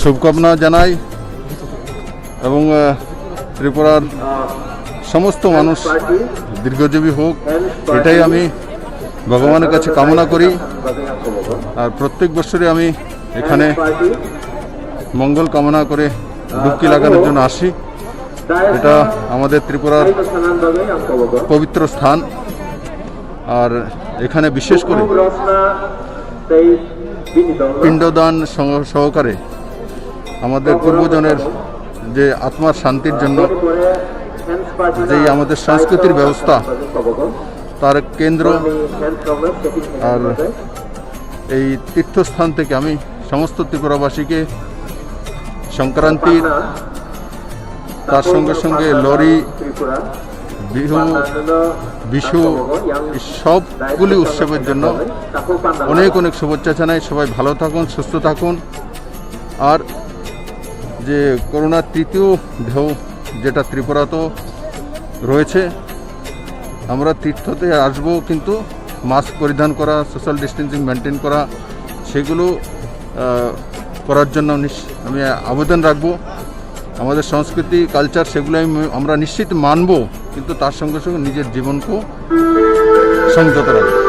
শুভকামনা জানাই এবং ত্রিপুরার সমস্ত মানুষ দীর্ঘজীবী হোক, এটাই আমি ভগবানের কাছে কামনা করি। আর প্রত্যেক বছরে আমি এখানে মঙ্গল কামনা করে ডুবকি লাগানোর জন্য আসি। এটা আমাদের ত্রিপুরার পবিত্র স্থান। আর এখানে বিশেষ করে পিণ্ডদান সহকারে আমাদের পূর্বজনের যে আত্মার শান্তির জন্য যেই আমাদের সংস্কৃতির ব্যবস্থা, তার কেন্দ্র। আর এই তীর্থস্থান থেকে আমি সমস্ত ত্রিপুরাবাসীকে সংক্রান্তির, তার সঙ্গে সঙ্গে লরি, বিহু, বিশু, সবগুলি উৎসবের জন্য অনেক অনেক শুভেচ্ছা জানাই। সবাই ভালো থাকুন, সুস্থ থাকুন। আর যে করোনার তৃতীয় ঢেউ যেটা ত্রিপুরাতেও রয়েছে, আমরা তীর্থতে আসব, কিন্তু মাস্ক পরিধান করা, সোশ্যাল ডিস্টেন্সিং মেনটেন করা, সেগুলো করার জন্য আমি আবেদন রাখবো। আমাদের সংস্কৃতি, কালচার, সেগুলো আমরা নিশ্চিত মানব, কিন্তু তার সঙ্গে সঙ্গে নিজের জীবনকেও সংযত রাখবো।